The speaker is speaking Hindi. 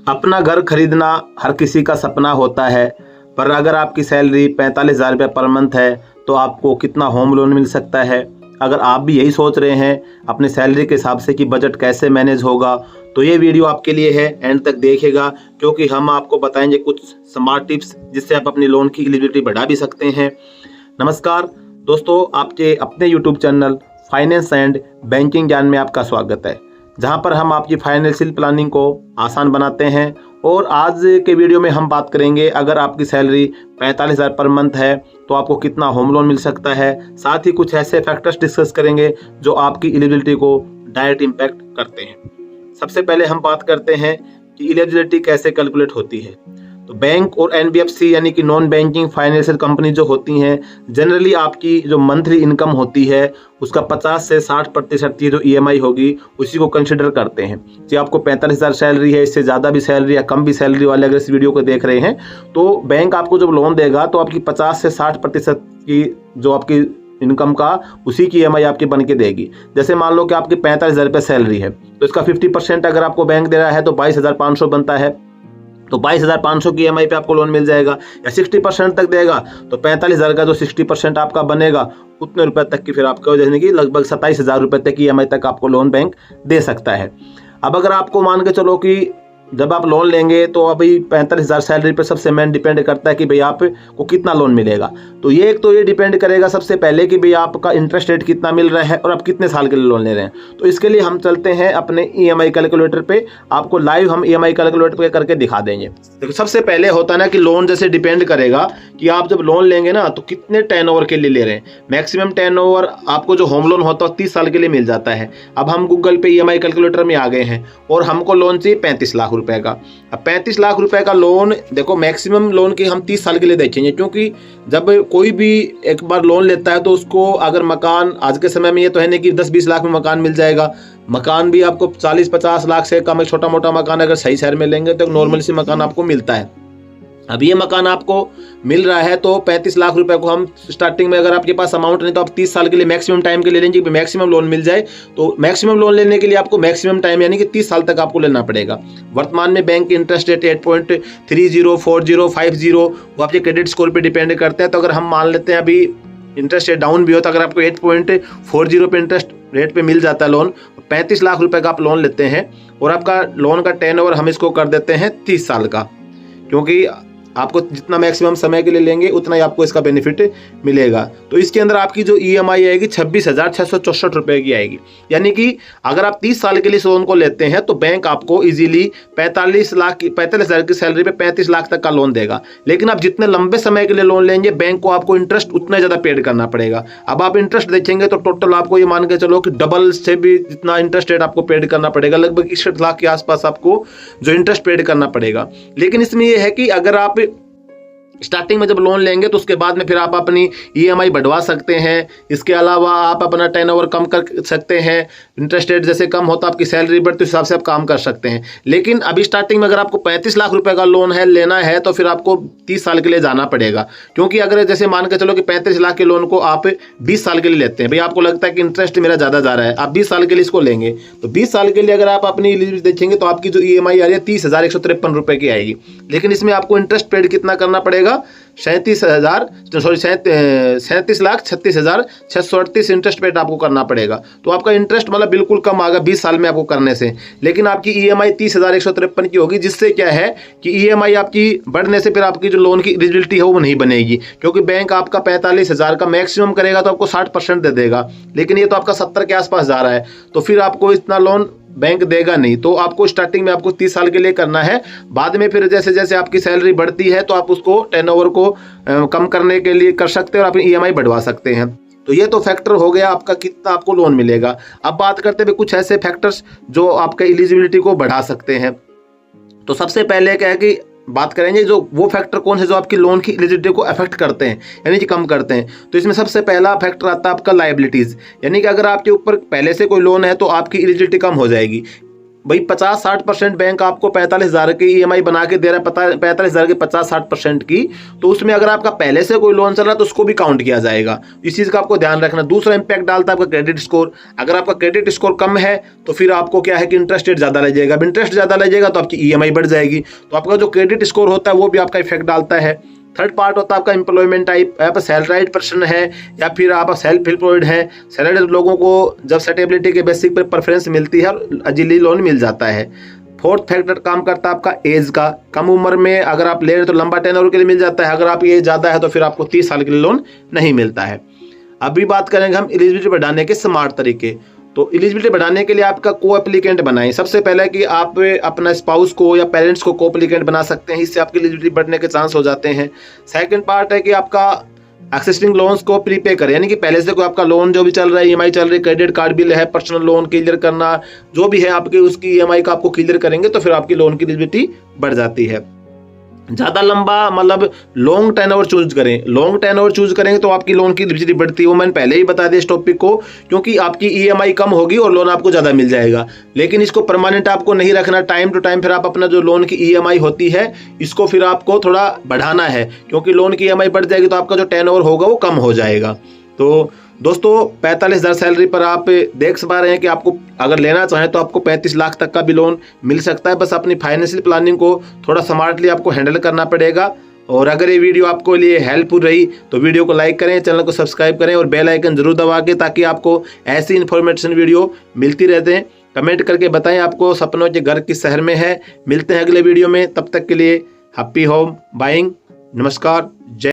अपना घर खरीदना हर किसी का सपना होता है, पर अगर आपकी सैलरी 45,000 रुपये पर मंथ है तो आपको कितना होम लोन मिल सकता है। अगर आप भी यही सोच रहे हैं अपने सैलरी के हिसाब से कि बजट कैसे मैनेज होगा, तो ये वीडियो आपके लिए है, एंड तक देखिएगा, क्योंकि हम आपको बताएंगे कुछ स्मार्ट टिप्स जिससे आप अपनी लोन की एलिजिबिलिटी बढ़ा भी सकते हैं। नमस्कार दोस्तों, आपके अपने YouTube channel finance and banking ज्ञान में आपका स्वागत है, जहां पर हम आपकी फाइनेंशियल प्लानिंग को आसान बनाते हैं। और आज के वीडियो में हम बात करेंगे, अगर आपकी सैलरी 45,000 पर मंथ है तो आपको कितना होम लोन मिल सकता है। साथ ही कुछ ऐसे फैक्टर्स डिस्कस करेंगे जो आपकी एलिजिबिलिटी को डायरेक्ट इम्पैक्ट करते हैं। सबसे पहले हम बात करते हैं कि एलिजिबिलिटी कैसे कैलकुलेट होती है। तो बैंक और एनबीएफसी यानी कि नॉन बैंकिंग फाइनेंशियल कंपनी जो होती हैं, जनरली आपकी जो मंथली इनकम होती है उसका 50 से 60% की जो ईएमआई होगी उसी को कंसिडर करते हैं। कि आपको 45,000 सैलरी है, इससे ज़्यादा भी सैलरी या कम भी सैलरी वाले अगर इस वीडियो को देख रहे हैं, तो बैंक आपको जब लोन देगा तो आपकी 50 से 60% की जो आपकी इनकम का उसी की ईएमआई आपकी बन के देगी। जैसे मान लो कि आपकी 45,000 रुपये सैलरी है तो इसका 50% अगर आपको बैंक दे रहा है तो 22,500 बनता है। तो 22,500 की ईएमआई पे आपको लोन मिल जाएगा। या 60% तक देगा तो 45,000 का जो 60% आपका बनेगा उतने रुपए तक की फिर आपको जैसे कि लगभग 27,000 रुपये तक की ईएमआई तक आपको लोन बैंक दे सकता है। अब अगर आपको मान के चलो कि जब आप लोन लेंगे तो अभी 45,000 सैलरी पर सबसे मेन डिपेंड करता है कि भाई आपको कितना लोन मिलेगा। तो ये डिपेंड करेगा सबसे पहले कि भाई आपका इंटरेस्ट रेट कितना मिल रहा है और आप कितने साल के लिए लोन ले रहे हैं। तो इसके लिए हम चलते हैं अपने ईएमआई कैलकुलेटर पे, आपको लाइव हम ईएमआई कैलकुलेटर पे करके दिखा देंगे। देखो, सबसे पहले होता है ना कि लोन जैसे डिपेंड करेगा कि आप जब लोन लेंगे ना तो कितने टर्नओवर के लिए ले रहे हैं। मैक्सिमम टर्नओवर आपको जो होम लोन होता है 30 साल के लिए मिल जाता है। अब हम गूगल पे ईएमआई कैलकुलेटर में आ गए हैं और हमको लोन चाहिए 35 लाख रुपए का। अब 35 लाख रुपए का लोन, देखो मैक्सिमम लोन की हम 30 साल के लिए देखेंगे, क्योंकि जब कोई भी एक बार लोन लेता है तो उसको अगर मकान, आज के समय में ये तो है नहीं कि 10-20 लाख में मकान मिल जाएगा। मकान भी आपको 40-50 लाख से कम, एक छोटा मोटा मकान अगर सही शहर में लेंगे तो नॉर्मल सी मकान आपको मिलता है। अब ये मकान आपको मिल रहा है तो 35 लाख रुपए को हम स्टार्टिंग में, अगर आपके पास अमाउंट नहीं तो आप 30 साल के लिए मैक्सिमम टाइम के लिए लेंगे, मैक्सिमम लोन मिल जाए। तो मैक्सिमम लोन लेने के लिए आपको मैक्सिमम टाइम यानी कि 30 साल तक आपको लेना पड़ेगा। वर्तमान में बैंक की इंटरेस्ट रेट 8.30, 40, 50 वो आपके क्रेडिट स्कोर पर डिपेंड करते हैं। तो अगर हम मान लेते हैं अभी इंटरेस्ट रेट डाउन भी हो तो अगर आपको 8.40 पे इंटरेस्ट रेट पे मिल जाता है लोन, 35 लाख रुपए का आप लोन लेते हैं और आपका लोन का टर्नओवर हम इसको कर देते हैं 30 साल का, क्योंकि आपको जितना मैक्सिमम समय के लिए लेंगे उतना ही आपको इसका बेनिफिट मिलेगा। तो इसके अंदर आपकी जो ईएमआई आएगी 26,664 रुपए की आएगी। यानी कि अगर आप 30 साल के लिए लोन को लेते हैं तो बैंक आपको इजीली 45,000 की सैलरी पे 35 लाख तक का लोन देगा। लेकिन आप जितने लंबे समय के लिए लोन लेंगे बैंक को आपको इंटरेस्ट उतना ज़्यादा पेड करना पड़ेगा। अब आप इंटरेस्ट देखेंगे तो टोटल आपको ये मान के चलो कि डबल से भी जितना इंटरेस्ट रेट आपको पेड करना पड़ेगा, लगभग 61 लाख के आसपास आपको जो इंटरेस्ट पेड करना पड़ेगा। लेकिन इसमें यह है कि अगर आप स्टार्टिंग में जब लोन लेंगे तो उसके बाद में फिर आप अपनी ईएमआई बढ़वा सकते हैं। इसके अलावा आप अपना टर्नओवर कम कर सकते हैं। इंटरेस्ट रेट जैसे कम होता है आपकी सैलरी बढ़ती तो उस हिसाब से आप काम कर सकते हैं। लेकिन अभी स्टार्टिंग में अगर आपको 35 लाख रुपए का लोन है लेना है तो फिर आपको 30 साल के लिए जाना पड़ेगा। क्योंकि अगर जैसे मान के चलो कि 35 लाख के लोन को आप 20 साल के लिए लेते हैं, भाई आपको लगता है कि इंटरेस्ट मेरा ज़्यादा जा रहा है, आप 20 साल के लिए इसको लेंगे तो 20 साल के लिए अगर आप अपनी एलिजिबिलिटी देखेंगे तो आपकी जो ईएमआई आ रही है 30,153 रुपए की आएगी। लेकिन इसमें आपको इंटरेस्ट पेड कितना करना पड़ेगा? 37,36,638 इंटरेस्ट पेड आपको करना पड़ेगा। तो आपका इंटरेस्ट मतलब बिल्कुल कम आएगा 20 साल में आपको करने से। लेकिन आपकी ईएमआई 30,153 की होगी, जिससे क्या है कि ईएमआई आपकी बढ़ने से फिर आपकी जो लोन की एलिजिबिलिटी है वो नहीं बनेगी, क्योंकि बैंक आपका 45,000 का मैक्सिमम करेगा तो आपको 60% दे देगा। लेकिन ये तो आपका 70 के आसपास जा रहा है, तो फिर आपको इतना लोन बैंक देगा नहीं। तो आपको स्टार्टिंग में आपको 30 साल के लिए करना है। बाद में फिर जैसे जैसे आपकी सैलरी बढ़ती है तो आप उसको टर्नओवर को कम करने के लिए कर सकते हैं और अपनी ईएमआई बढ़वा सकते हैं। तो ये तो फैक्टर हो गया आपका कितना आपको लोन मिलेगा। अब बात करते हैं कुछ ऐसे फैक्टर्स जो आपके एलिजिबिलिटी को बढ़ा सकते हैं। तो सबसे पहले क्या है कि बात करेंगे जो वो फैक्टर कौन है जो आपकी लोन की एलिजिबिलिटी को अफेक्ट करते हैं, यानी कि कम करते हैं। तो इसमें सबसे पहला फैक्टर आता है आपका लायबिलिटीज़, यानी कि अगर आपके ऊपर पहले से कोई लोन है तो आपकी एलिजिबिलिटी कम हो जाएगी। भाई 50-60% बैंक आपको 45,000 की EMI बना के दे रहा है, 45,000 की 50-60% की, तो उसमें अगर आपका पहले से कोई लोन चल रहा है तो उसको भी काउंट किया जाएगा। इस चीज़ का आपको ध्यान रखना। दूसरा इम्पैक्ट डालता है आपका क्रेडिट स्कोर। अगर आपका क्रेडिट स्कोर कम है तो फिर आपको क्या है कि इंटरेस्ट रेट ज़्यादा लगेगा। अब इंटरेस्ट ज़्यादा लगेगा तो आपकी EMI बढ़ जाएगी, तो आपका जो क्रेडिट स्कोर होता है वो भी आपका इफेक्ट डालता है। थर्ड पार्ट होता है आपका एम्प्लॉयमेंट टाइप। आप सैलराइड पर्सन है या फिर आप सेल्फ एम्प्लॉयड हैं। सैलराइड लोगों को जब स्टेबिलिटी के बेसिक पर प्रेफरेंस मिलती है और इजीली लोन मिल जाता है। फोर्थ फैक्टर काम करता है आपका एज का। कम उम्र में अगर आप ले रहे तो लंबा टेन्योर के लिए मिल जाता है, अगर आप एज ज़्यादा है तो फिर आपको 30 साल के लिए लोन नहीं मिलता है। अभी बात करेंगे हम एलिजिबिलिटी बढ़ाने के स्मार्ट तरीके। तो एलिजिबिलिटी बढ़ाने के लिए आपका को एप्लीकेंट बनाएं। सबसे पहले कि आप अपना स्पाउस को या पेरेंट्स को एप्लीकेंट बना सकते हैं, इससे आपकी एलिजिबिलिटी बढ़ने के चांस हो जाते हैं। सेकंड पार्ट है कि आपका एक्सिस्टिंग लोन्स को प्रीपे करें, यानी कि पहले से कोई आपका लोन जो भी चल रहा है, EMI चल रही है, क्रेडिट कार्ड बिल है, पर्सनल लोन क्लियर करना जो भी है आपकी, उसकी EMI का आपको क्लियर करेंगे तो फिर आपकी लोन की एलिजिबिलिटी बढ़ जाती है। ज़्यादा लंबा मतलब लॉन्ग टेन्योर चूज करें। लॉन्ग टेन्योर चूज करेंगे तो आपकी लोन की एलिजिबिलिटी बढ़ती है। वो मैंने पहले ही बता दिया इस टॉपिक को, क्योंकि आपकी EMI कम होगी और लोन आपको ज़्यादा मिल जाएगा। लेकिन इसको परमानेंट आपको नहीं रखना, टाइम टू टाइम फिर आप अपना जो लोन की EMI होती है इसको फिर आपको थोड़ा बढ़ाना है, क्योंकि लोन की EMI बढ़ जाएगी तो आपका जो टेन्योर होगा वो कम हो जाएगा। तो दोस्तों 45,000 सैलरी पर आप देख पा रहे हैं कि आपको अगर लेना चाहें तो आपको 35 लाख तक का भी लोन मिल सकता है। बस अपनी फाइनेंशियल प्लानिंग को थोड़ा स्मार्टली आपको हैंडल करना पड़ेगा। और अगर ये वीडियो आपको लिए हेल्पफुल रही तो वीडियो को लाइक करें, चैनल को सब्सक्राइब करें और बेल आइकन जरूर दबा के, ताकि आपको ऐसी इन्फॉर्मेशन वीडियो मिलती रहते हैं। कमेंट करके बताएं आपको सपनों के घर किस शहर में है। मिलते हैं अगले वीडियो में, तब तक के लिए हैप्पी होम बाइंग। नमस्कार, जय।